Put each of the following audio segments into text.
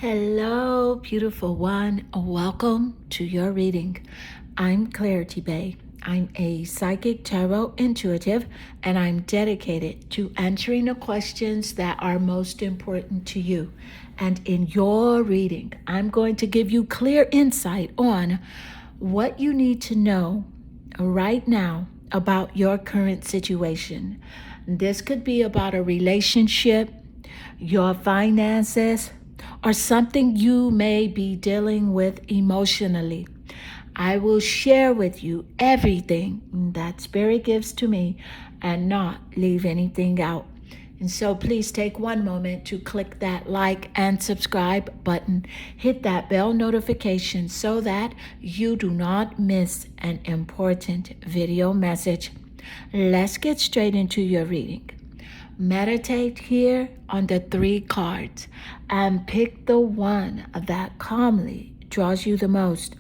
Hello, beautiful one. Welcome to your reading. I'm Clarity Bay. I'm a psychic tarot intuitive, and I'm dedicated to answering the questions that are most important to you. And in your reading, I'm going to give you clear insight on what you need to know right now about your current situation. This could be about a relationship, your finances, or something you may be dealing with emotionally. I will share with you everything that Spirit gives to me and not leave anything out. And so please take one moment to click that like and subscribe button. Hit that bell notification so that you do not miss an important video message. Let's get straight into your reading. Meditate here on the 3 cards and pick the one that calmly draws you the most.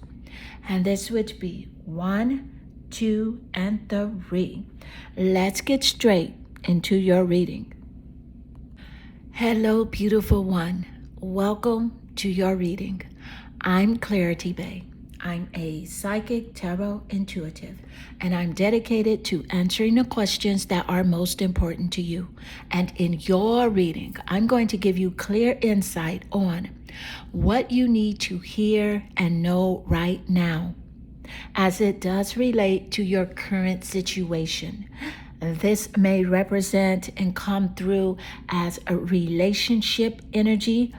And this would be 1, 2, and 3. Let's get straight into your reading. Hello, beautiful one. Welcome to your reading. I'm Clarity Bay. I'm a psychic tarot intuitive, and I'm dedicated to answering the questions that are most important to you. And in your reading, I'm going to give you clear insight on what you need to hear and know right now, as it does relate to your current situation. This may represent and come through as a relationship energy,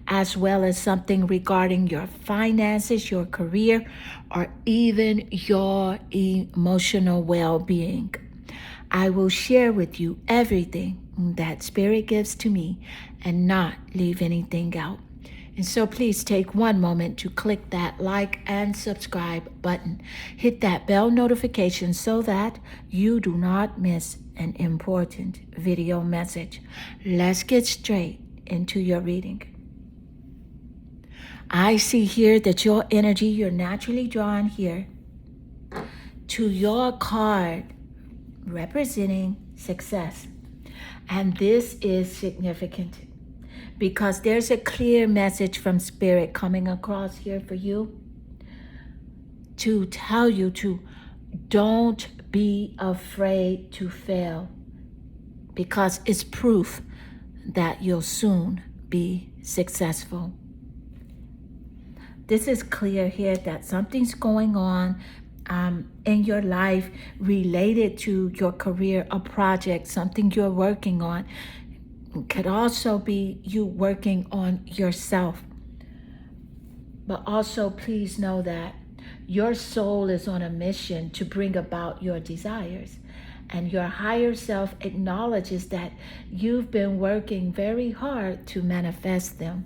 as well as something regarding your finances, your career, or even your emotional well-being. I will share with you everything that Spirit gives to me and not leave anything out. And so please take one moment to click that like and subscribe button. Hit that bell notification so that you do not miss an important video message. Let's get straight into your reading. I see here that your energy, you're naturally drawn here to your card representing success. And this is significant because there's a clear message from Spirit coming across here for you to tell you to don't be afraid to fail, because it's proof that you'll soon be successful. This is clear here that something's going on in your life related to your career, a project, something you're working on. It could also be you working on yourself. But also please know that your soul is on a mission to bring about your desires. And your higher self acknowledges that you've been working very hard to manifest them.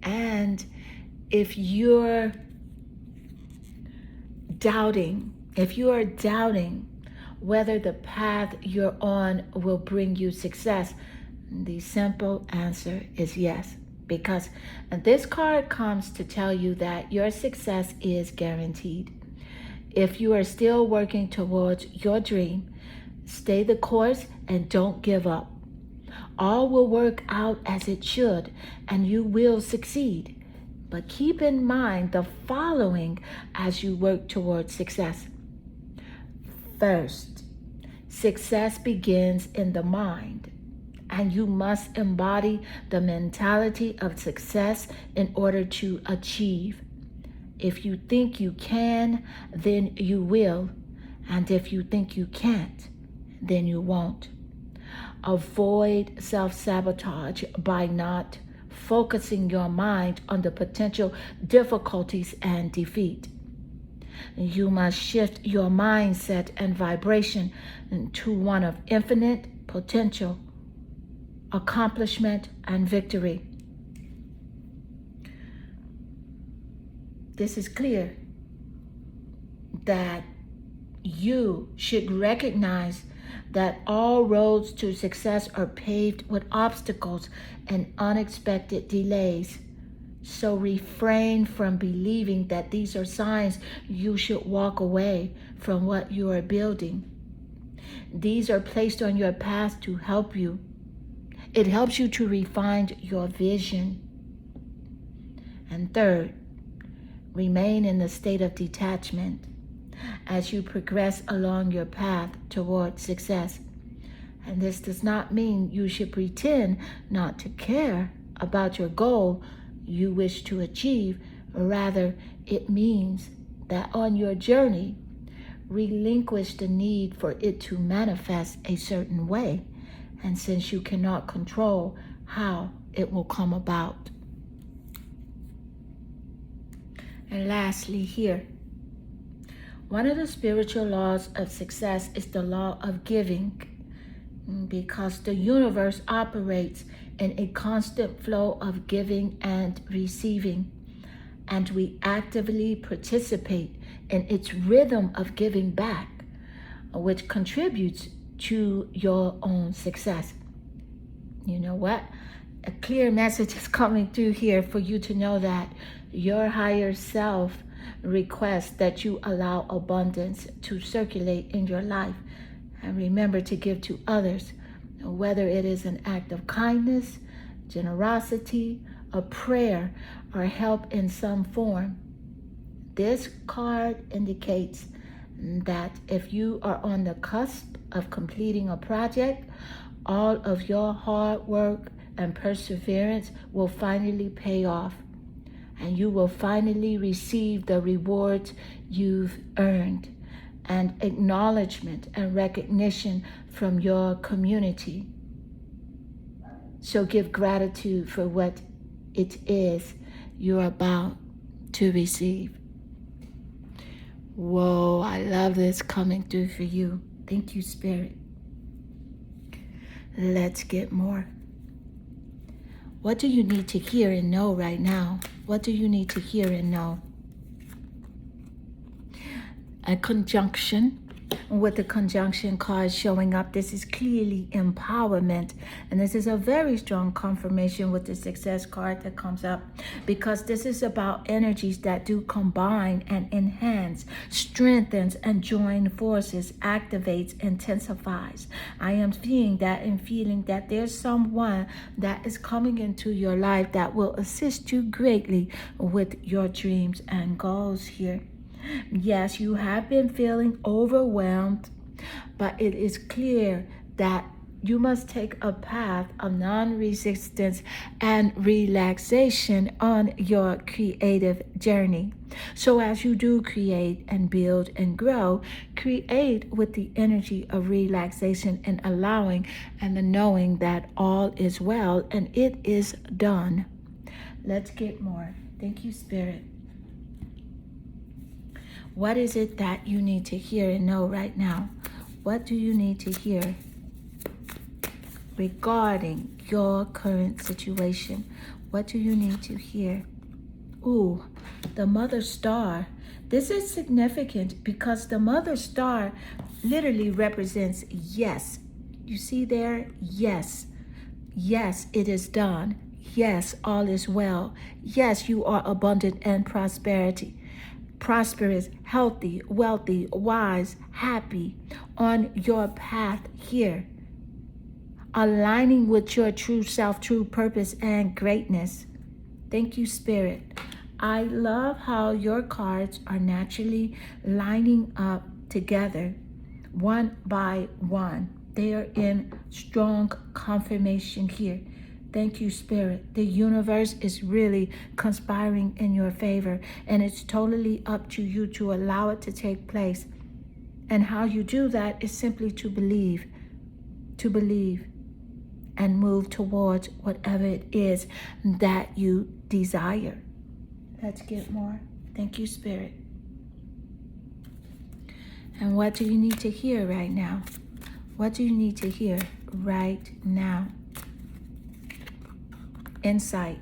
And if you're doubting whether the path you're on will bring you success, the simple answer is yes. Because this card comes to tell you that your success is guaranteed. If you are still working towards your dream, stay the course and don't give up. All will work out as it should, and you will succeed. But keep in mind the following as you work towards success. First, success begins in the mind, and you must embody the mentality of success in order to achieve. If you think you can, then you will. And if you think you can't, then you won't. Avoid self-sabotage by not focusing your mind on the potential difficulties and defeat. You must shift your mindset and vibration to one of infinite potential, accomplishment, and victory. This is clear that you should recognize that all roads to success are paved with obstacles and unexpected delays. So refrain from believing that these are signs you should walk away from what you are building. These are placed on your path to help you. It helps you to refine your vision. And third, remain in the state of detachment as you progress along your path toward success. And this does not mean you should pretend not to care about your goal you wish to achieve. Rather, it means that on your journey, relinquish the need for it to manifest a certain way. And since you cannot control how it will come about. And lastly here, one of the spiritual laws of success is the law of giving, because the universe operates in a constant flow of giving and receiving, and we actively participate in its rhythm of giving back, which contributes to your own success. You know what? A clear message is coming through here for you to know that your higher self requests that you allow abundance to circulate in your life. And remember to give to others, whether it is an act of kindness, generosity, a prayer, or help in some form. This card indicates that if you are on the cusp of completing a project, all of your hard work and perseverance will finally pay off, and you will finally receive the rewards you've earned and acknowledgement and recognition from your community. So give gratitude for what it is you're about to receive. Whoa, I love this coming through for you. Thank you, Spirit. Let's get more. What do you need to hear and know right now? What do you need to hear and know? A conjunction, with the conjunction card showing up, this is clearly empowerment. And this is a very strong confirmation with the success card that comes up, because this is about energies that do combine and enhance, strengthens and join forces, activates, intensifies. I am seeing that and feeling that there's someone that is coming into your life that will assist you greatly with your dreams and goals here. Yes, you have been feeling overwhelmed, but it is clear that you must take a path of non-resistance and relaxation on your creative journey. So as you do create and build and grow, create with the energy of relaxation and allowing and the knowing that all is well and it is done. Let's get more. Thank you, Spirit. What is it that you need to hear and know right now? What do you need to hear regarding your current situation? What do you need to hear? Ooh, the Mother Star. This is significant because the Mother Star literally represents yes. You see there? Yes. Yes, it is done. Yes, all is well. Yes, you are abundant and prosperous, healthy, wealthy, wise, happy on your path here, aligning with your true self, true purpose, and greatness. Thank you, Spirit. I love how your cards are naturally lining up together, one by one. They are in strong confirmation here. Thank you, Spirit. The universe is really conspiring in your favor, and it's totally up to you to allow it to take place. And how you do that is simply to believe, and move towards whatever it is that you desire. Let's get more. Thank you, Spirit. And what do you need to hear right now? What do you need to hear right now? Insight.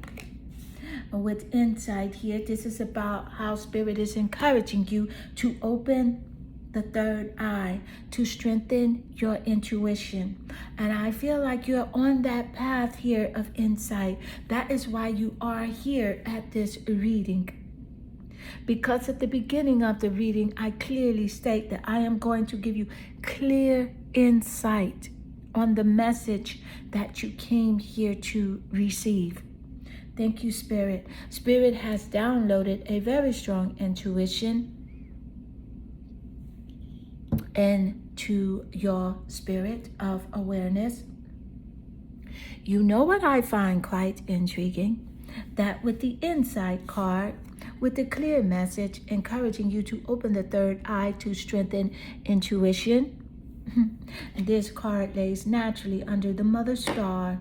With insight here, this is about how Spirit is encouraging you to open the third eye, to strengthen your intuition. And I feel like you're on that path here of insight. That is why you are here at this reading. Because at the beginning of the reading, I clearly state that I am going to give you clear insight on the message that you came here to receive. Thank you, Spirit. Spirit has downloaded a very strong intuition into your spirit of awareness. You know what I find quite intriguing? That with the insight card, with the clear message encouraging you to open the third eye to strengthen intuition, this card lays naturally under the mother star.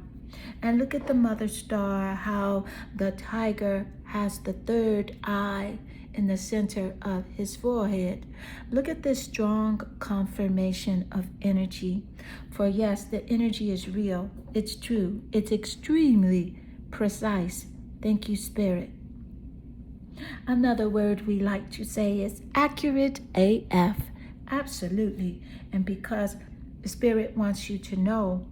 And look at the mother star, how the tiger has the third eye in the center of his forehead. Look at this strong confirmation of energy. For yes, the energy is real. It's true. It's extremely precise. Thank you, Spirit. Another word we like to say is accurate AF. Absolutely. And because Spirit wants you to know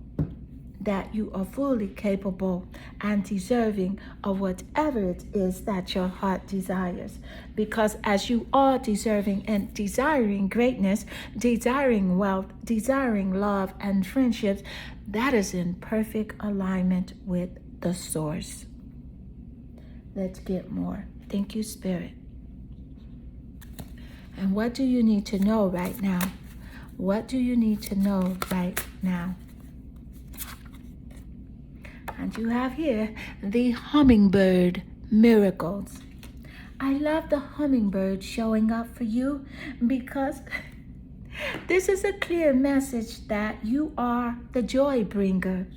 that you are fully capable and deserving of whatever it is that your heart desires. Because as you are deserving and desiring greatness, desiring wealth, desiring love and friendships, that is in perfect alignment with the source. Let's get more. Thank you, Spirit. And what do you need to know right now? What do you need to know right now? And you have here the hummingbird miracles. I love the hummingbird showing up for you because this is a clear message that you are the joy bringer.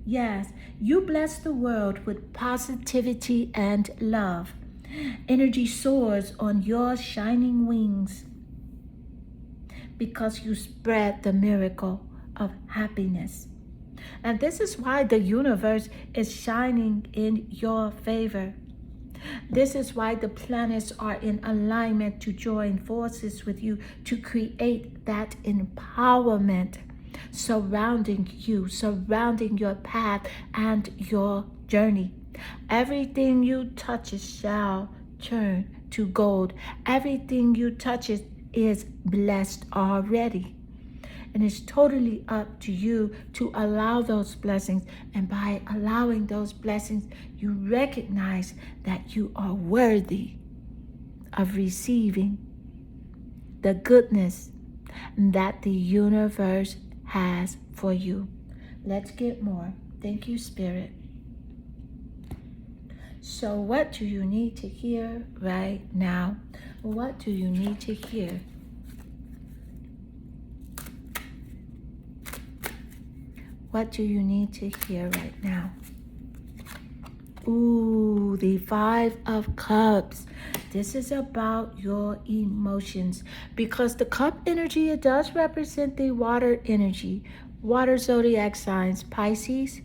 Yes, you bless the world with positivity and love. Energy soars on your shining wings because you spread the miracle of happiness. And this is why the universe is shining in your favor. This is why the planets are in alignment to join forces with you to create that empowerment surrounding you, surrounding your path and your journey. Everything you touch shall turn to gold. Everything you touch is blessed already. And it's totally up to you to allow those blessings. And by allowing those blessings, you recognize that you are worthy of receiving the goodness that the universe has for you. Let's get more. Thank you, Spirit. So what do you need to hear right now? What do you need to hear? What do you need to hear right now? Ooh, the Five of Cups. This is about your emotions because the cup energy, it does represent the water energy. Water zodiac signs, Pisces,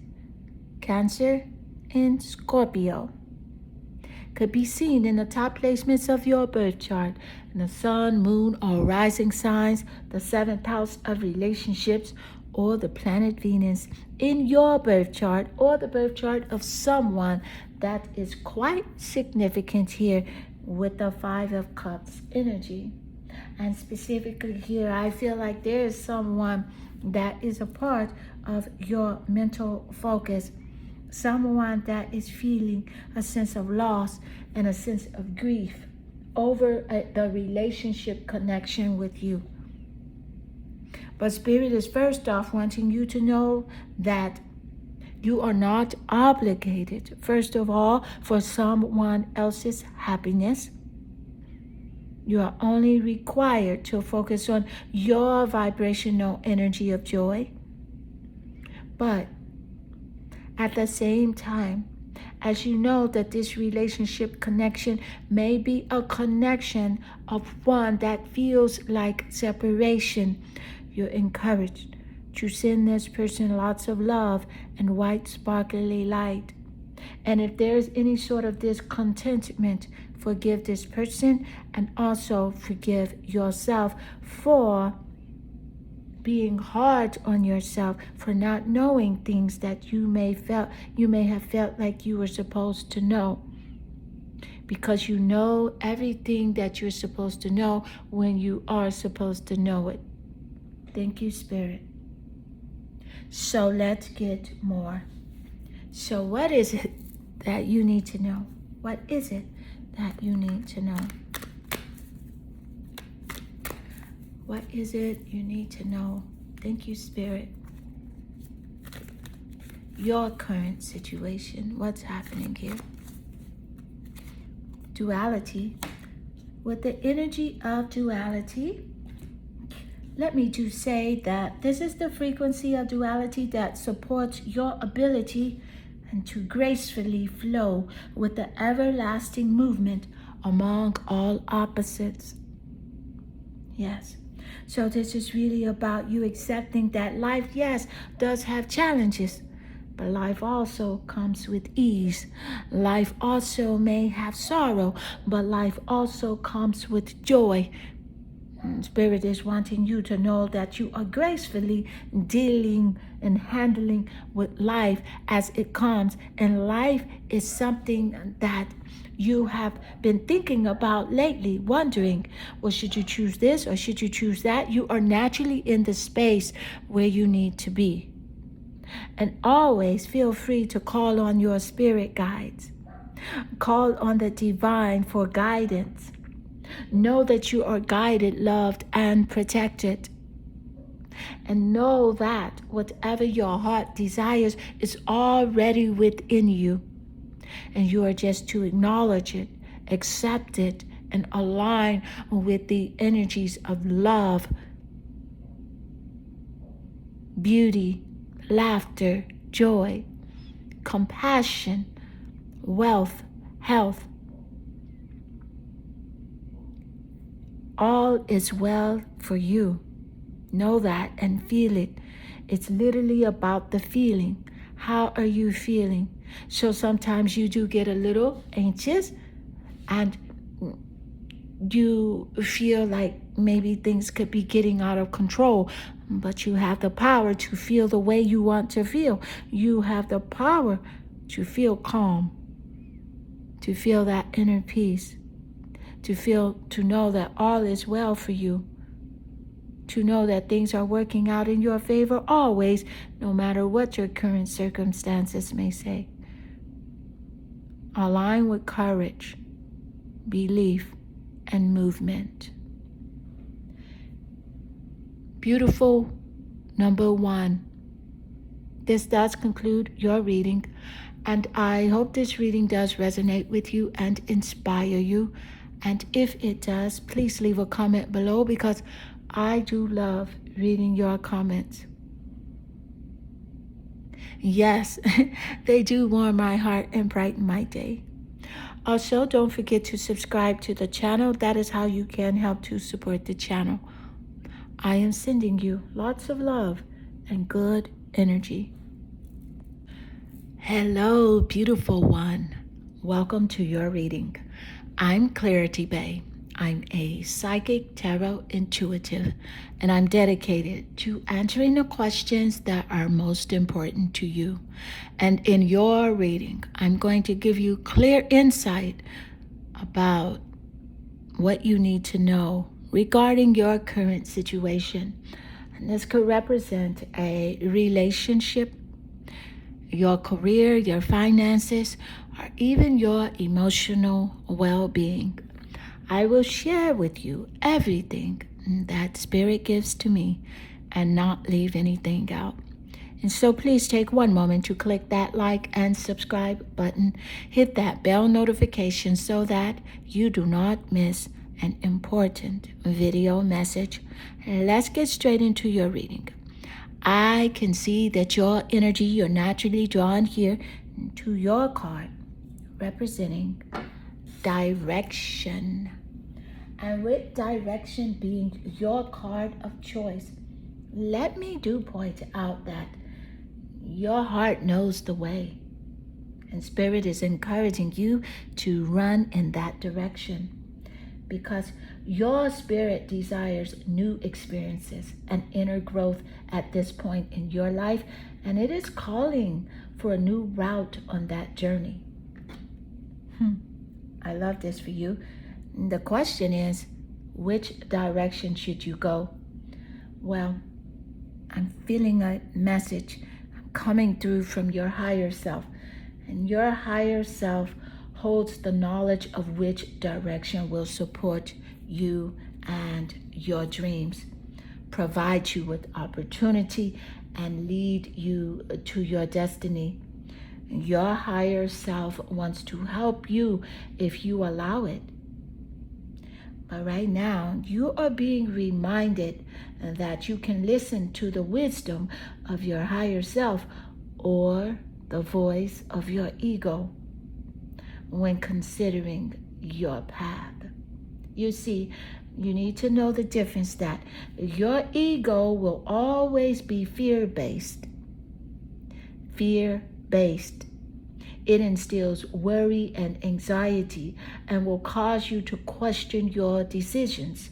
Cancer, and Scorpio. Could be seen in the top placements of your birth chart. In the sun, moon, or rising signs, the 7th house of relationships, or the planet Venus in your birth chart or the birth chart of someone that is quite significant here with the Five of Cups energy. And specifically here, I feel like there is someone that is a part of your mental focus, someone that is feeling a sense of loss and a sense of grief over the relationship connection with you. But Spirit is first off wanting you to know that you are not obligated, first of all, for someone else's happiness. You are only required to focus on your vibrational energy of joy. But at the same time, as you know that this relationship connection may be a connection of one that feels like separation, you're encouraged to send this person lots of love and white sparkly light. And if there's any sort of discontentment, forgive this person and also forgive yourself for being hard on yourself, for not knowing things that you may have felt like you were supposed to know. Because you know everything that you're supposed to know when you are supposed to know it. Thank you, Spirit. So let's get more. So what is it that you need to know? What is it that you need to know? What is it you need to know? Thank you, Spirit. Your current situation, what's happening here? Duality. With the energy of duality, let me just say that this is the frequency of duality that supports your ability and to gracefully flow with the everlasting movement among all opposites. Yes. So this is really about you accepting that life, yes, does have challenges, but life also comes with ease. Life also may have sorrow, but life also comes with joy. And Spirit is wanting you to know that you are gracefully dealing and handling with life as it comes. And life is something that you have been thinking about lately, wondering, well, should you choose this or should you choose that? You are naturally in the space where you need to be. And always feel free to call on your spirit guides. Call on the divine for guidance. Know that you are guided, loved, and protected. And know that whatever your heart desires is already within you. And you are just to acknowledge it, accept it, and align with the energies of love, beauty, laughter, joy, compassion, wealth, health. All is well for you. Know that and feel it. It's literally about the feeling. How are you feeling? So sometimes you do get a little anxious and you feel like maybe things could be getting out of control, but you have the power to feel the way you want to feel. You have the power to feel calm, to feel that inner peace, to know that all is well for you, to know that things are working out in your favor always, no matter what your current circumstances may say. Align with courage, belief, and movement. Beautiful number 1. This does conclude your reading, and I hope this reading does resonate with you and inspire you. And if it does, please leave a comment below because I do love reading your comments. Yes, they do warm my heart and brighten my day. Also, don't forget to subscribe to the channel. That is how you can help to support the channel. I am sending you lots of love and good energy. Hello, beautiful one. Welcome to your reading. I'm Clarity Bay. I'm a psychic tarot intuitive, and I'm dedicated to answering the questions that are most important to you. And in your reading, I'm going to give you clear insight about what you need to know regarding your current situation. And this could represent a relationship, your career, your finances, or even your emotional well-being. I will share with you everything that Spirit gives to me and not leave anything out. And so please take one moment to click that like and subscribe button. Hit that bell notification so that you do not miss an important video message. Let's get straight into your reading. I can see that your energy, you're naturally drawn here to your card representing direction. And with direction being your card of choice, let me point out that your heart knows the way. And Spirit is encouraging you to run in that direction because your spirit desires new experiences and inner growth at this point in your life. And it is calling for a new route on that journey. I love this for you. The question is, which direction should you go? Well, I'm feeling a message coming through from your higher self. And your higher self holds the knowledge of which direction will support you and your dreams, provide you with opportunity, and lead you to your destiny. Your higher self wants to help you if you allow it. But right now, you are being reminded that you can listen to the wisdom of your higher self or the voice of your ego when considering your path. You see, you need to know the difference that your ego will always be fear-based. Fear-based. It instills worry and anxiety and will cause you to question your decisions.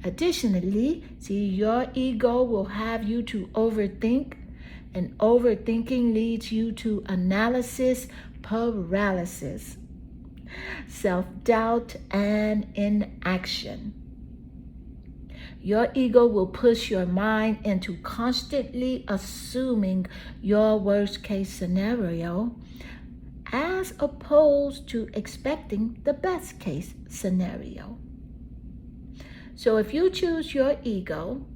Additionally, see, your ego will have you to overthink, and overthinking leads you to analysis paralysis, self-doubt, and inaction. Your ego will push your mind into constantly assuming your worst-case scenario as opposed to expecting the best-case scenario. So if you choose your ego,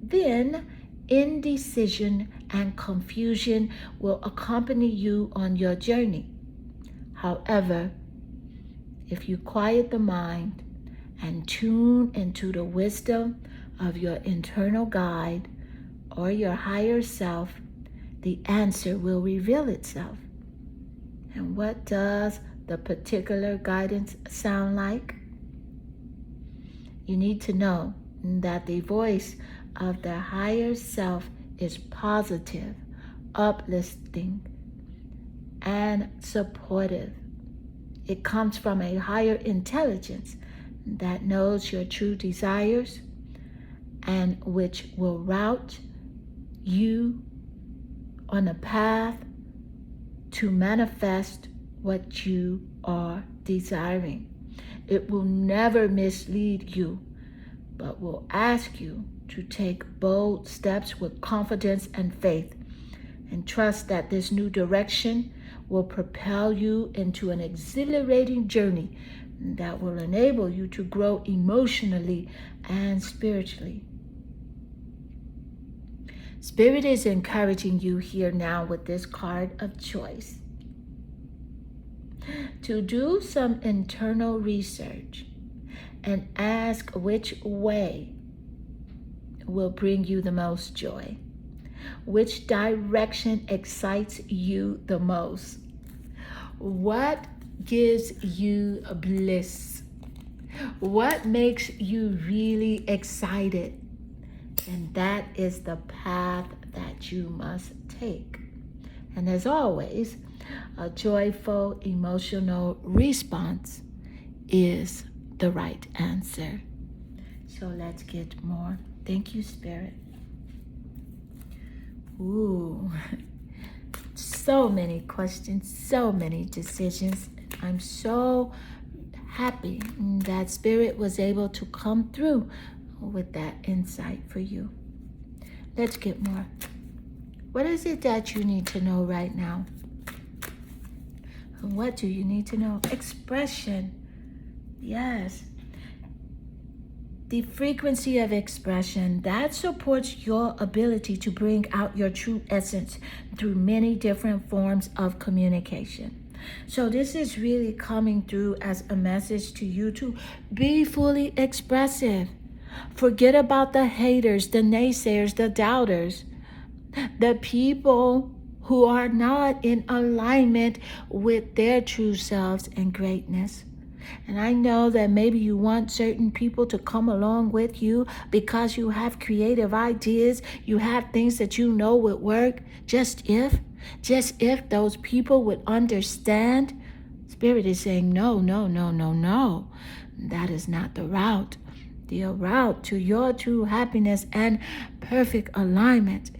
then indecision and confusion will accompany you on your journey. However, if you quiet the mind and tune into the wisdom of your internal guide or your higher self, the answer will reveal itself. And what does the particular guidance sound like? You need to know that the voice of the higher self is positive, uplifting, and supportive. It comes from a higher intelligence that knows your true desires and which will route you on a path to manifest what you are desiring. It will never mislead you, but will ask you to take bold steps with confidence and faith, and trust that this new direction will propel you into an exhilarating journey that will enable you to grow emotionally and spiritually. Spirit is encouraging you here now with this card of choice to do some internal research and ask which way will bring you the most joy. Which direction excites you the most? What gives you bliss? What makes you really excited? And that is the path that you must take. And as always, a joyful emotional response is the right answer. So let's get more. Thank you, Spirit. Ooh, so many questions, so many decisions. I'm so happy that Spirit was able to come through with that insight for you. Let's get more. What is it that you need to know right now? And what do you need to know? Expression. Yes. The frequency of expression that supports your ability to bring out your true essence through many different forms of communication. So this is really coming through as a message to you to be fully expressive. Forget about the haters, the naysayers, the doubters, the people who are not in alignment with their true selves and greatness. And I know that maybe you want certain people to come along with you because you have creative ideas, you have things that you know would work. Just if those people would understand. Spirit is saying, no. That is not the route. The route to your true happiness and perfect alignment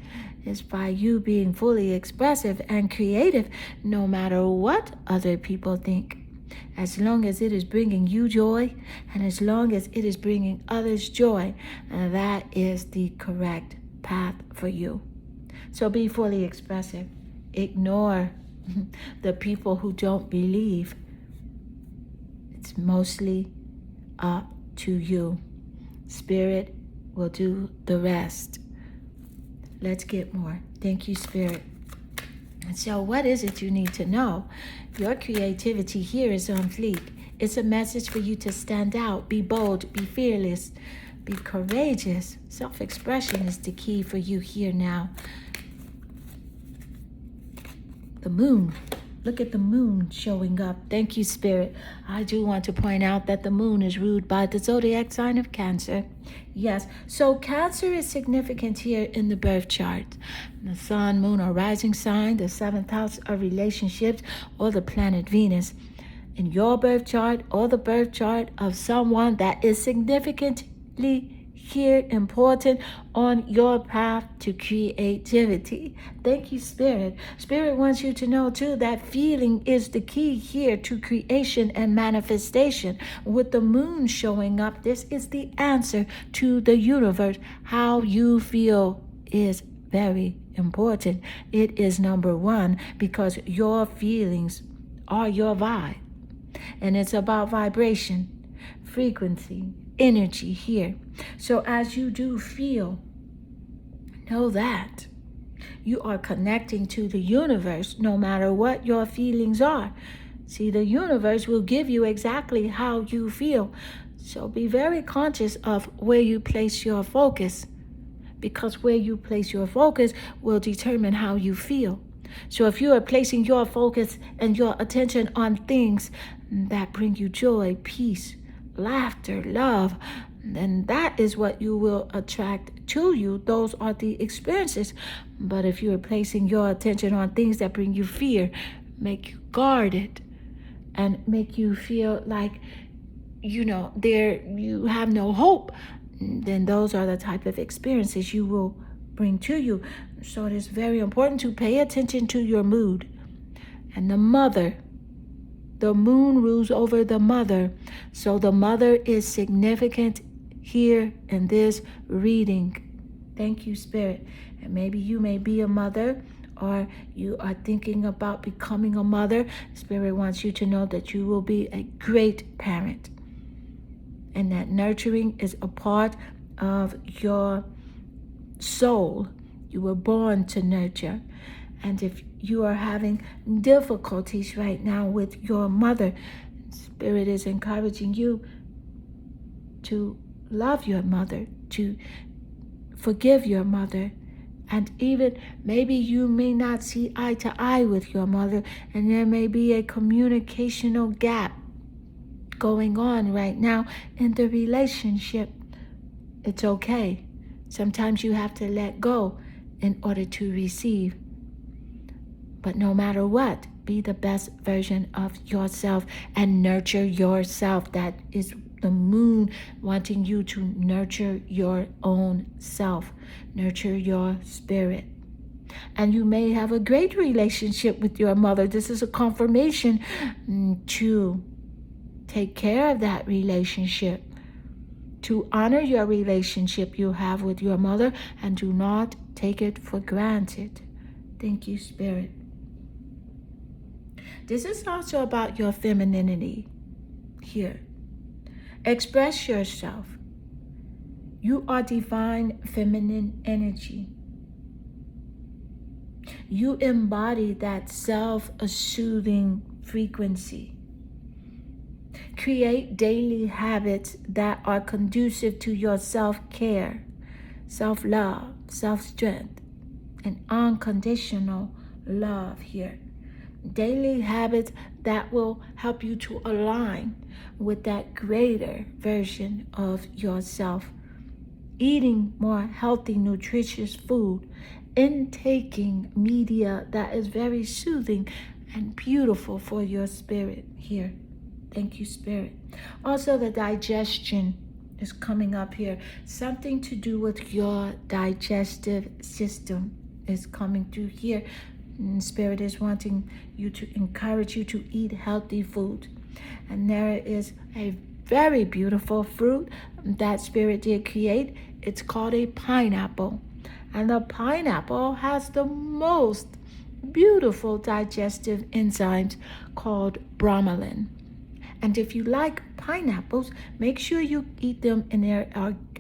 is by you being fully expressive and creative, no matter what other people think. As long as it is bringing you joy, and as long as it is bringing others joy, that is the correct path for you. So be fully expressive. Ignore the people who don't believe. It's mostly up to you. Spirit will do the rest. Let's get more. Thank you, Spirit. And so what is it you need to know? Your creativity here is on fleek. It's a message for you to stand out, be bold, be fearless, be courageous. Self-expression is the key for you here now. The moon. Look at the moon showing up. Thank you, Spirit. I do want to point out that the moon is ruled by the zodiac sign of Cancer. Yes, so Cancer is significant here in the birth chart. The sun, moon, or rising sign, the 7th house of relationships, or the planet Venus. In your birth chart or the birth chart of someone that is significantly here important on your path to creativity. Thank you, Spirit. Spirit wants you to know too that feeling is the key here to creation and manifestation. With the moon showing up, this is the answer to the universe. How you feel is very important. It is number one because your feelings are your vibe. And it's about vibration, frequency, energy here. So as you do feel, know that you are connecting to the universe no matter what your feelings are. See, the universe will give you exactly how you feel. So be very conscious of where you place your focus, because where you place your focus will determine how you feel. So if you are placing your focus and your attention on things that bring you joy, peace, laughter, love, then that is what you will attract to you. Those are the experiences. But if you are placing your attention on things that bring you fear, make you guarded, and make you feel like, you have no hope, then those are the type of experiences you will bring to you. So it is very important to pay attention to your mood. And the mother, the moon rules over the mother. So the mother is significant here in this reading. Thank you, Spirit. And maybe you may be a mother, or you are thinking about becoming a mother. Spirit wants you to know that you will be a great parent, and that nurturing is a part of your soul. You were born to nurture. And if you are having difficulties right now with your mother, Spirit is encouraging you to love your mother, to forgive your mother. And even maybe you may not see eye to eye with your mother, and there may be a communicational gap going on right now in the relationship. It's okay. Sometimes you have to let go in order to receive. But no matter what, be the best version of yourself and nurture yourself. That is the moon wanting you to nurture your own self, nurture your spirit. And you may have a great relationship with your mother. This is a confirmation to take care of that relationship, to honor your relationship you have with your mother, and do not take it for granted. Thank you, Spirit. This is also about your femininity here. Express yourself. You are divine feminine energy. You embody that self-soothing frequency. Create daily habits that are conducive to your self-care, self-love, self-strength, and unconditional love here. Daily habits that will help you to align with that greater version of yourself. Eating more healthy, nutritious food, intaking media that is very soothing and beautiful for your spirit here. Thank you, Spirit. Also, the digestion is coming up here. Something to do with your digestive system is coming through here. Spirit is wanting you to encourage you to eat healthy food. And there is a very beautiful fruit that Spirit did create. It's called a pineapple. And the pineapple has the most beautiful digestive enzymes called bromelain. And if you like pineapples, make sure you eat them in their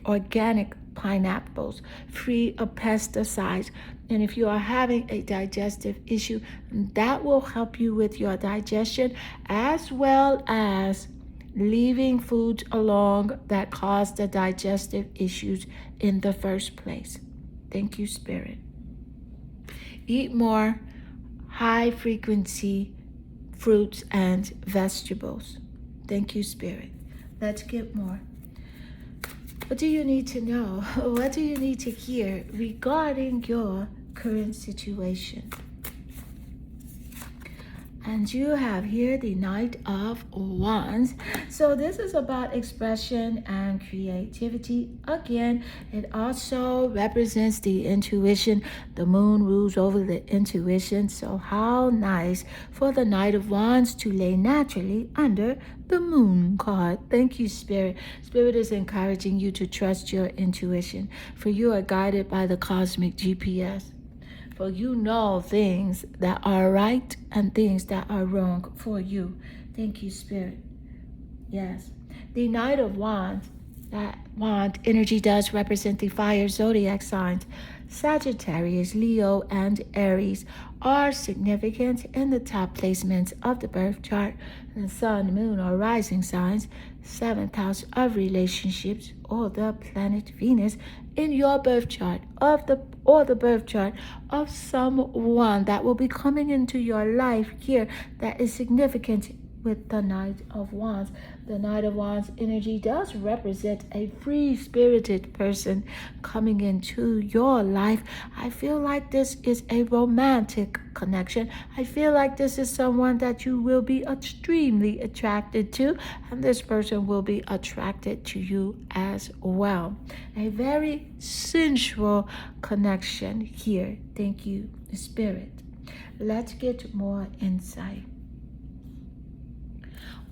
organic pineapples, free of pesticides. And if you are having a digestive issue, that will help you with your digestion, as well as leaving foods alone that cause the digestive issues in the first place. Thank you, Spirit. Eat more high frequency fruits and vegetables. Thank you, Spirit. Let's get more. What do you need to know? What do you need to hear regarding your current situation? And you have here the Knight of Wands. So this is about expression and creativity. Again, it also represents the intuition. The moon rules over the intuition. So how nice for the Knight of Wands to lay naturally under the moon card. Thank you, Spirit. Spirit is encouraging you to trust your intuition, for you are guided by the cosmic GPS. For you know things that are right and things that are wrong for you. Thank you, Spirit. Yes. The Knight of Wands, that wand energy does represent the fire zodiac signs. Sagittarius, Leo, and Aries are significant in the top placements of the birth chart. The sun, moon, or rising signs, 7th house of relationships, or the planet Venus in your birth chart or the birth chart of someone that will be coming into your life here that is significant with the Knight of Wands. The Knight of Wands energy does represent a free-spirited person coming into your life. I feel like this is a romantic connection. I feel like this is someone that you will be extremely attracted to, and this person will be attracted to you as well. A very sensual connection here. Thank you, Spirit. Let's get more insight.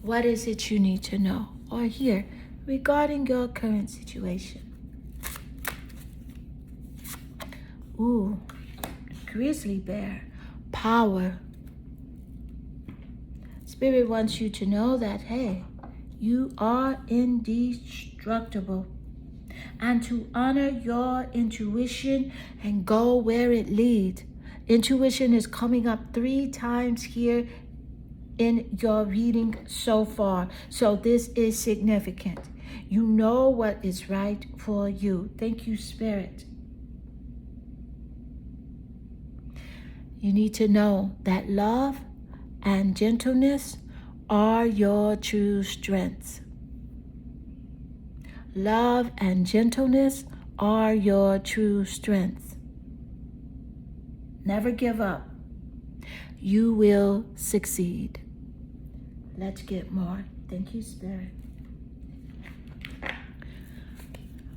What is it you need to know or hear regarding your current situation? Ooh, grizzly bear, power. Spirit wants you to know that, hey, you are indestructible. And to honor your intuition and go where it leads. Intuition is coming up 3 times here in your reading so far. So this is significant. You know what is right for you. Thank you, Spirit. You need to know that love and gentleness are your true strengths. Love and gentleness are your true strengths. Never give up. You will succeed. Let's get more. Thank you, Spirit.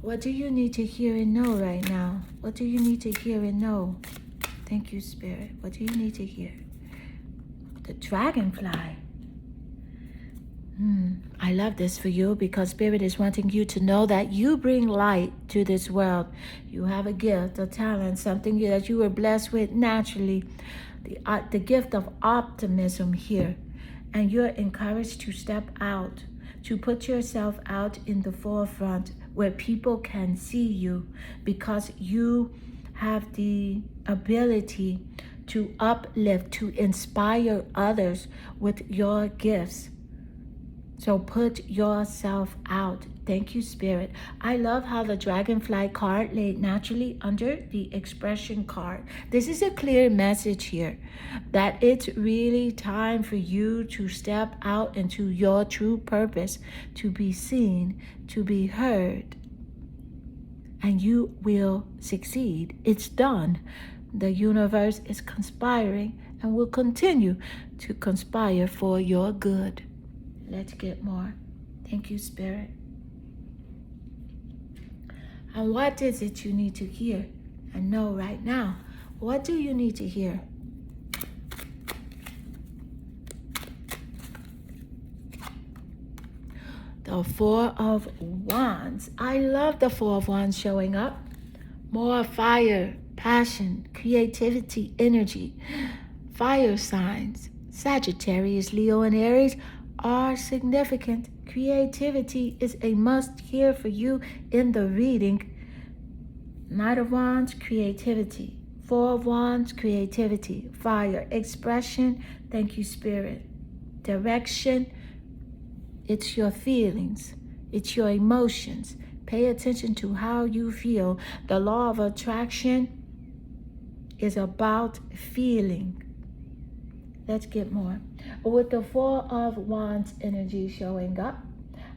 What do you need to hear and know right now? What do you need to hear and know? Thank you, Spirit. What do you need to hear? The dragonfly. I love this for you because Spirit is wanting you to know that you bring light to this world. You have a gift, a talent, something that you were blessed with naturally. The gift of optimism here. And you're encouraged to step out, to put yourself out in the forefront where people can see you, because you have the ability to uplift, to inspire others with your gifts. So put yourself out. Thank you, Spirit. I love how the dragonfly card laid naturally under the expression card. This is a clear message here that it's really time for you to step out into your true purpose, to be seen, to be heard, and you will succeed. It's done. The universe is conspiring and will continue to conspire for your good. Let's get more. Thank you, Spirit. And what is it you need to hear and know right now? What do you need to hear? The Four of Wands. I love the Four of Wands showing up. more fire, passion, creativity, energy. Fire signs, Sagittarius, Leo, and Aries are significant. Creativity is a must here for you in the reading. Knight of Wands, creativity. Four of Wands, creativity. Fire, expression. Thank you, Spirit. Direction, it's your feelings. It's your emotions. Pay attention to how you feel. The law of attraction is about feeling. Let's get more. With the Four of Wands energy showing up,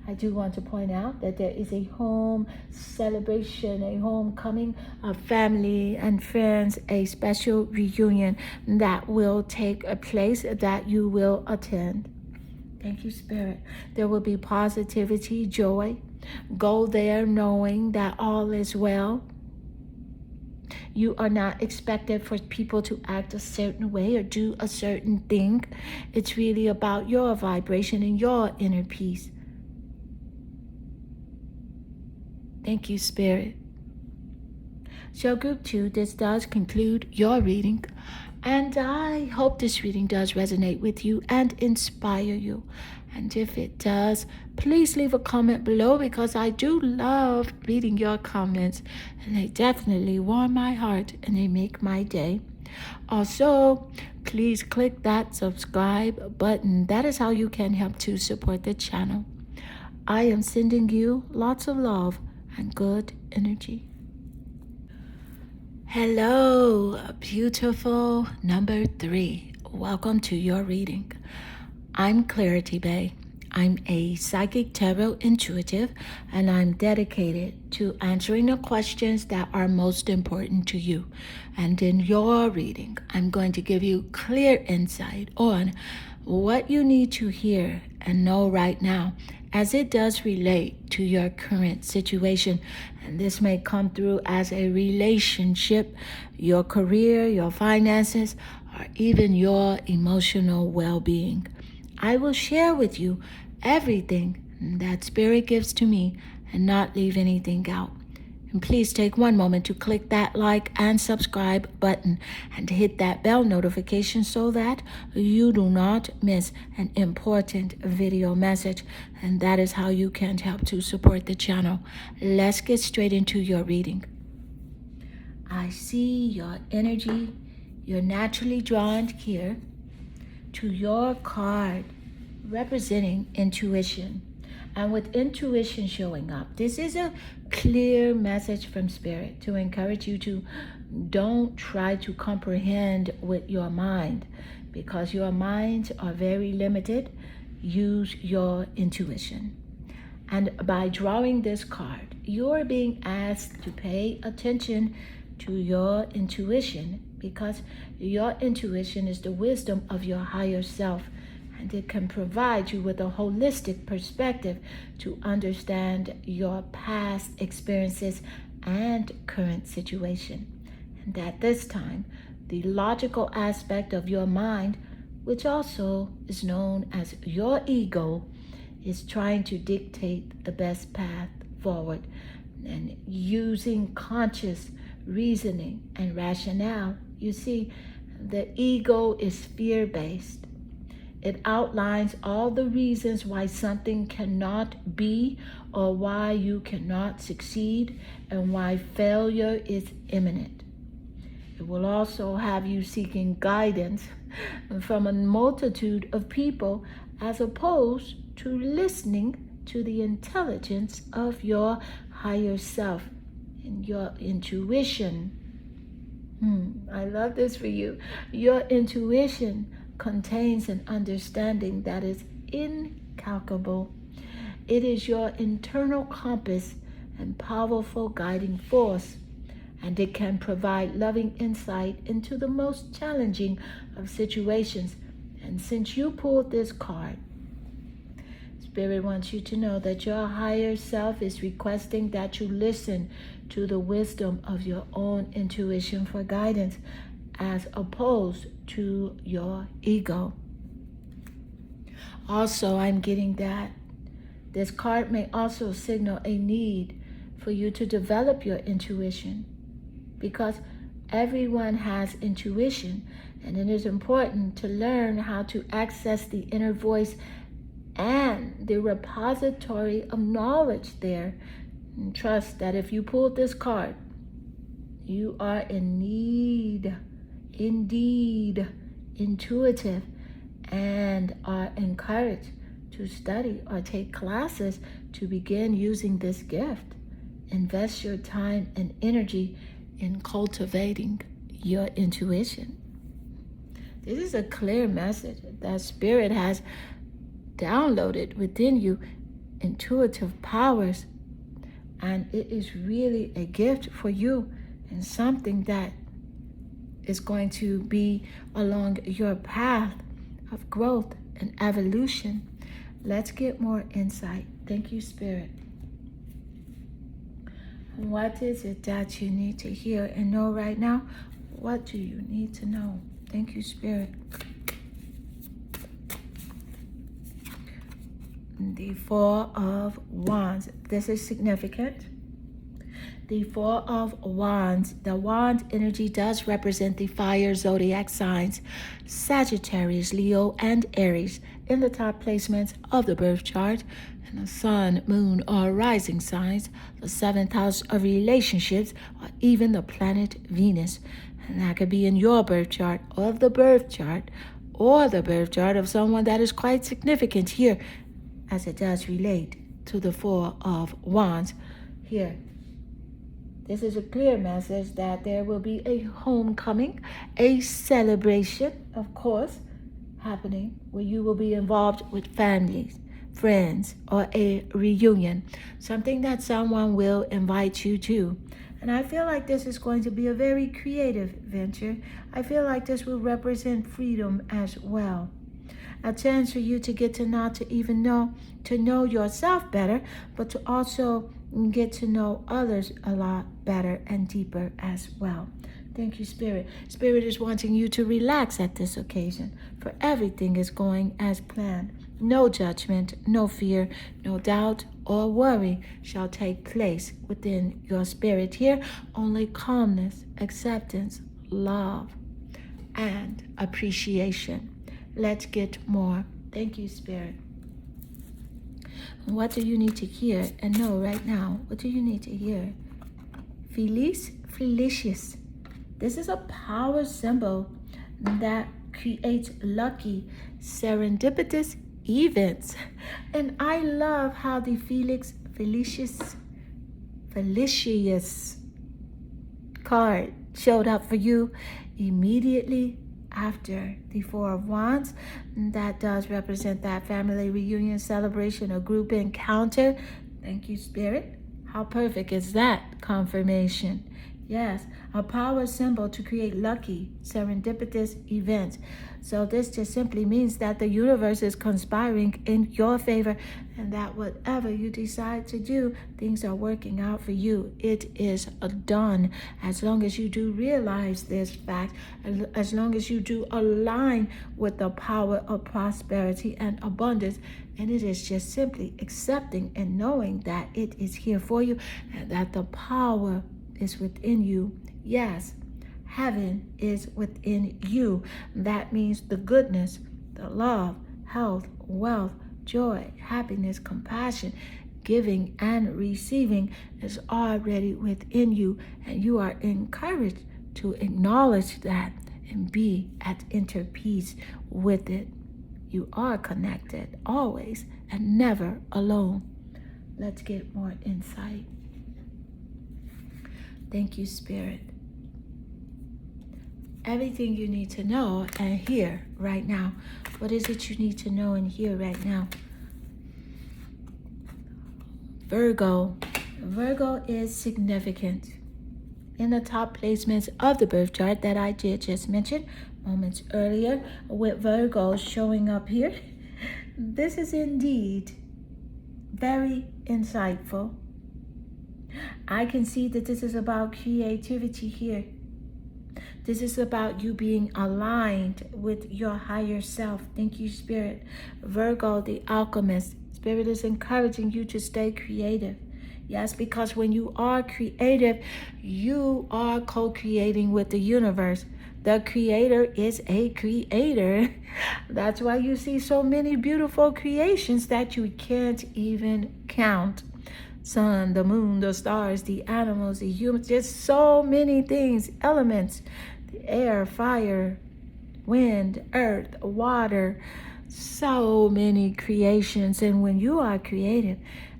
I do want to point out that there is a home celebration, a homecoming of family and friends, a special reunion that will take place that you will attend. Thank you, Spirit. There will be positivity, joy. Go there knowing that all is well. You are not expected for people to act a certain way or do a certain thing. It's really about your vibration and your inner peace. Thank you, Spirit. So Group 2, this does conclude your reading. And I hope this reading does resonate with you and inspire you. And if it does, please leave a comment below, because I do love reading your comments. And they definitely warm my heart and they make my day. Also, please click that subscribe button. That is how you can help to support the channel. I am sending you lots of love and good energy. Hello, beautiful number 3. Welcome to your reading. I'm Clarity Bay. I'm a psychic tarot intuitive, and I'm dedicated to answering the questions that are most important to you. And in your reading, I'm going to give you clear insight on what you need to hear and know right now, as it does relate to your current situation. And this may come through as a relationship, your career, your finances, or even your emotional well-being. I will share with you everything that Spirit gives to me and not leave anything out. And please take one moment to click that like and subscribe button and hit that bell notification so that you do not miss an important video message. And that is how you can help to support the channel. Let's get straight into your reading. I see your energy. You're naturally drawn here to your card representing intuition. And with intuition showing up, this is a clear message from Spirit to encourage you to don't try to comprehend with your mind, because your minds are very limited. Use your intuition. And by drawing this card, you're being asked to pay attention to your intuition, because your intuition is the wisdom of your higher self. And it can provide you with a holistic perspective to understand your past experiences and current situation. And at this time, the logical aspect of your mind, which also is known as your ego, is trying to dictate the best path forward. And using conscious reasoning and rationale, you see, the ego is fear-based. It outlines all the reasons why something cannot be, or why you cannot succeed, and why failure is imminent. It will also have you seeking guidance from a multitude of people, as opposed to listening to the intelligence of your higher self and your intuition. I love this for you. Your intuition contains an understanding that is incalculable. It is your internal compass and powerful guiding force, and it can provide loving insight into the most challenging of situations. And since you pulled this card, Spirit wants you to know that your higher self is requesting that you listen to the wisdom of your own intuition for guidance, as opposed to your ego. Also, I'm getting that this card may also signal a need for you to develop your intuition. because everyone has intuition, and it is important to learn how to access the inner voice and the repository of knowledge there. And trust that if you pulled this card, you are in need, indeed, intuitive, and are encouraged to study or take classes to begin using this gift. Invest your time and energy in cultivating your intuition. This is a clear message that Spirit has downloaded within you, intuitive powers, and it is really a gift for you and something that is going to be along your path of growth and evolution. Let's get more insight. Thank you, Spirit. What is it that you need to hear and know right now? What do you need to know? Thank you, Spirit. The Four of Wands. This is significant. The Four of Wands. The wand energy does represent the fire zodiac signs, Sagittarius, Leo, and Aries, in the top placements of the birth chart. And the sun, moon, or rising signs, the 7th house of relationships, or even the planet Venus. And that could be in your birth chart, or the birth chart, or the birth chart of someone that is quite significant here, as it does relate to the Four of Wands here. This is a clear message that there will be a homecoming, a celebration, of course, happening where you will be involved with families, friends, or a reunion, something that someone will invite you to. And I feel like this is going to be a very creative venture. I feel like this will represent freedom as well. A chance for you to get to not to even know, to know yourself better, but to also get to know others a lot better and deeper as well. Thank you, Spirit. Spirit is wanting you to relax at this occasion, for everything is going as planned. No judgment, no fear, no doubt or worry shall take place within your spirit here. Only calmness, acceptance, love, and appreciation. Let's get more. Thank you, Spirit. What do you need to hear and know right now? What do you need to hear? Felicious. This is a power symbol that creates lucky, serendipitous events. And I love how the Felicious card showed up for you immediately after the Four of Wands. That does represent that family reunion, celebration, or group encounter. Thank you, Spirit. How perfect is that confirmation? Yes, a power symbol to create lucky, serendipitous events. So this just simply means that the universe is conspiring in your favor, and that whatever you decide to do, things are working out for you. It is done. As long as you do realize this fact, as long as you do align with the power of prosperity and abundance, and it is just simply accepting and knowing that it is here for you, and that the power is within you. Yes, heaven is within you. That means the goodness, the love, health, wealth, joy, happiness, compassion, giving and receiving is already within you, and you are encouraged to acknowledge that and be at inner peace with it. You are connected always and never alone. Let's get more insight. Thank you, Spirit. Everything you need to know and hear right now. What is it you need to know and hear right now? Virgo. Virgo is significant. In the top placements of the birth chart that I did just mention moments earlier, with Virgo showing up here, this is indeed very insightful. I can see that this is about creativity here. This is about you being aligned with your higher self. Thank you, Spirit. Virgo, the alchemist. Spirit is encouraging you to stay creative. Yes, because when you are creative, you are co-creating with the universe. The creator is a creator. That's why you see so many beautiful creations that you can't even count. Sun, the moon, the stars, the animals, the humans, just so many things, elements, the air, fire, wind, earth, water, so many creations. And when you are creative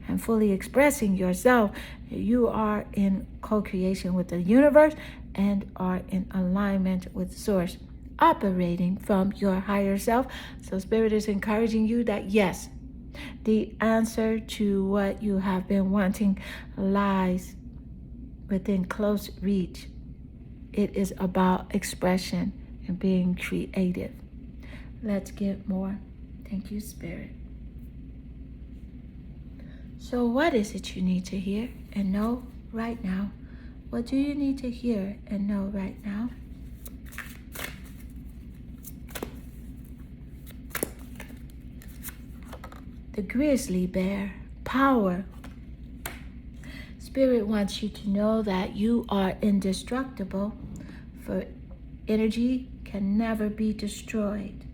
and fully expressing yourself, you are in co-creation with the universe and are in alignment with source, operating from your higher self. So Spirit is encouraging you that yes, the answer to what you have been wanting lies within close reach. It is about expression and being creative. Let's get more. Thank you, Spirit. So what is it you need to hear and know right now? What do you need to hear and know right now? The grizzly bear, power. Spirit wants you to know that you are indestructible, for energy can never be destroyed.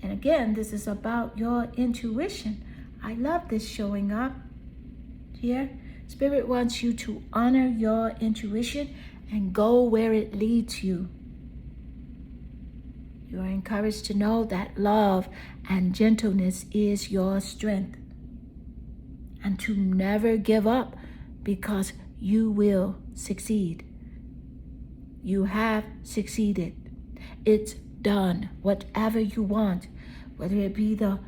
And again, this is about your intuition. I love this showing up here. Spirit wants you to honor your intuition and go where it leads you. You are encouraged to know that love and gentleness is your strength. And to never give up, because you will succeed. You have succeeded. It's done. Whatever you want, whether it be the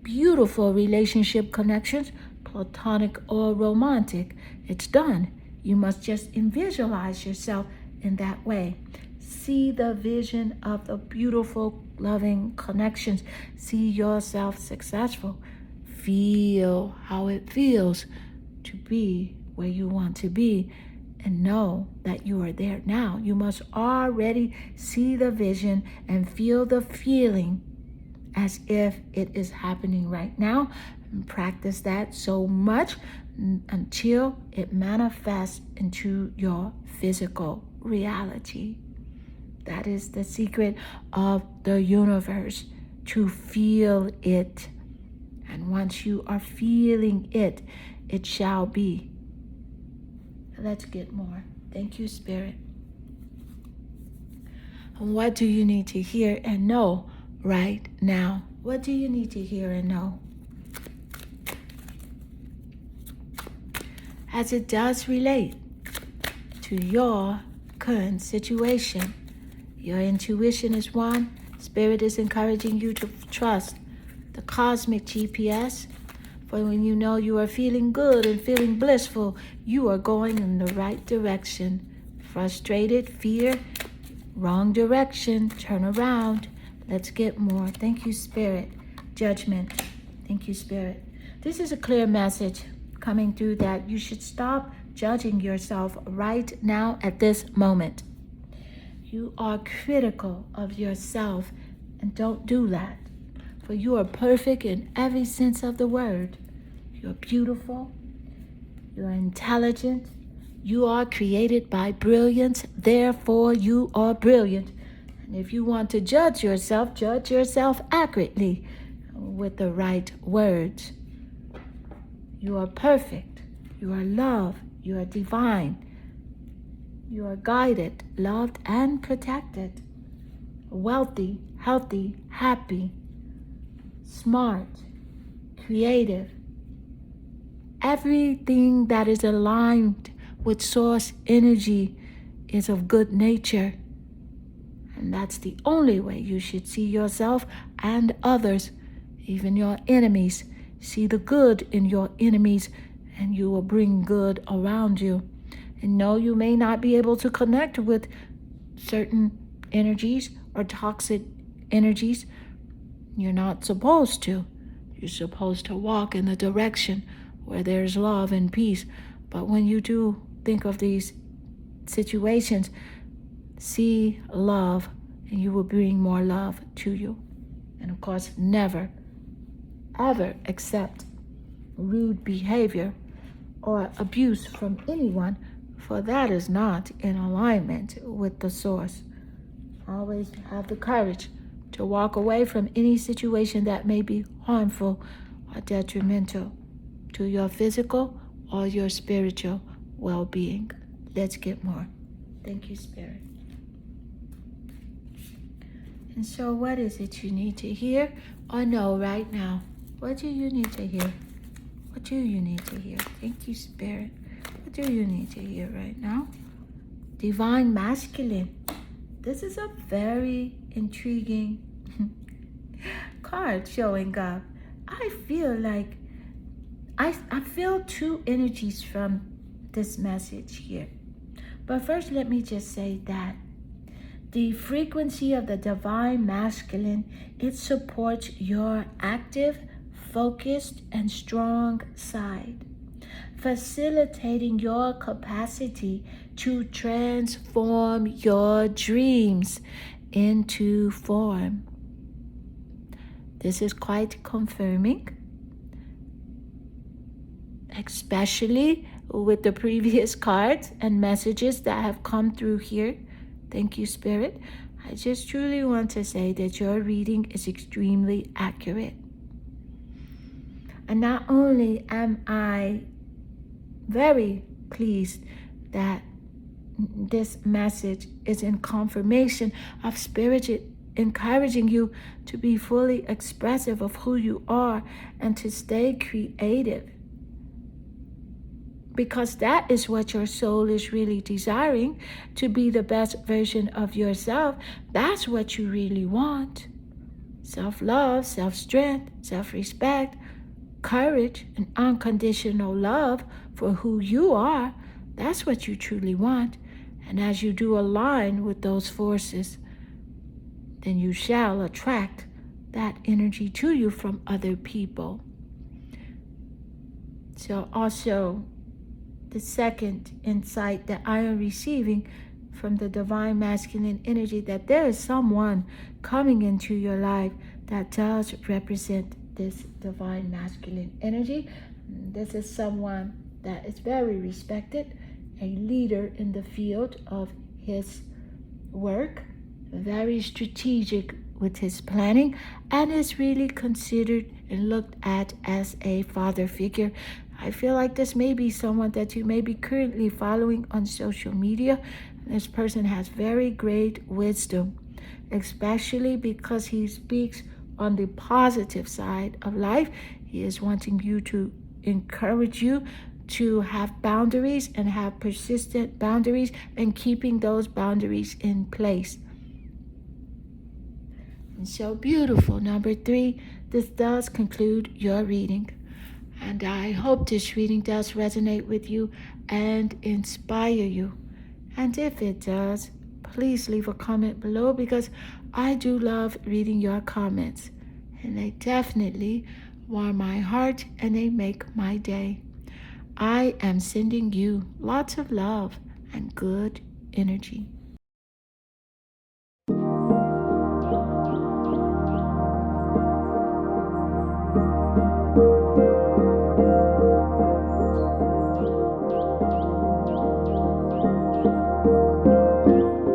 beautiful relationship connections, platonic or romantic, it's done. You must just visualize yourself in that way. See the vision of the beautiful, loving connections. See yourself successful. Feel how it feels to be where you want to be, and know that you are there now. You must already see the vision and feel the feeling as if it is happening right now. And practice that so much until it manifests into your physical reality. That is the secret of the universe, to feel it. And once you are feeling it, it shall be. Let's get more. Thank you, Spirit. And what do you need to hear and know right now? What do you need to hear and know? As it does relate to your current situation, your intuition is one. Spirit is encouraging you to trust the cosmic GPS. For when you know you are feeling good and feeling blissful, you are going in the right direction. Frustrated, fear, wrong direction, turn around. Let's get more. Thank you, Spirit. Judgment. Thank you, Spirit. This is a clear message coming through that you should stop judging yourself right now at this moment. You are critical of yourself, and don't do that. For you are perfect in every sense of the word. You're beautiful. You're intelligent. You are created by brilliance. Therefore, you are brilliant. And if you want to judge yourself accurately with the right words. You are perfect. You are love. You are divine. You are guided, loved, and protected. Wealthy, healthy, happy, smart, creative. Everything that is aligned with source energy is of good nature. And that's the only way you should see yourself and others, even your enemies. See the good in your enemies, and you will bring good around you. And no, you may not be able to connect with certain energies or toxic energies. You're not supposed to. You're supposed to walk in the direction where there's love and peace. But when you do think of these situations, see love, and you will bring more love to you. And of course, never, ever accept rude behavior. or abuse from anyone, for that is not in alignment with the source. Always have the courage to walk away from any situation that may be harmful or detrimental to your physical or your spiritual well-being. Let's get more. Thank you, Spirit. And so what is it you need to hear or know right now? What do you need to hear? What do you need to hear? Thank you, Spirit. What do you need to hear right now? Divine Masculine. This is a very intriguing card showing up. I feel like I feel two energies from this message here. But first, let me just say that the frequency of the Divine Masculine, it supports your active, focused, and strong side, facilitating your capacity to transform your dreams into form. This is quite confirming, especially with the previous cards and messages that have come through here. Thank you, Spirit. I just truly want to say that your reading is extremely accurate. And not only am I very pleased that this message is in confirmation of Spirit encouraging you to be fully expressive of who you are and to stay creative, because that is what your soul is really desiring, to be the best version of yourself. That's what you really want. Self-love, self-strength, self-respect, courage, and unconditional love for who you are. That's what you truly want. And as you do align with those forces, then you shall attract that energy to you from other people. So also, the second insight that I am receiving from the Divine Masculine energy, that there is someone coming into your life that does represent this Divine Masculine energy. This is someone that is very respected, a leader in the field of his work, very strategic with his planning, and is really considered and looked at as a father figure. I feel like this may be someone that you may be currently following on social media. This person has very great wisdom, especially because he speaks on the positive side of life. He is wanting you to encourage you to have boundaries and have persistent boundaries and keeping those boundaries in place. And so beautiful. Number 3, this does conclude your reading. And I hope this reading does resonate with you and inspire you. And if it does, please leave a comment below, because I do love reading your comments. And they definitely warm my heart and they make my day. I am sending you lots of love and good energy.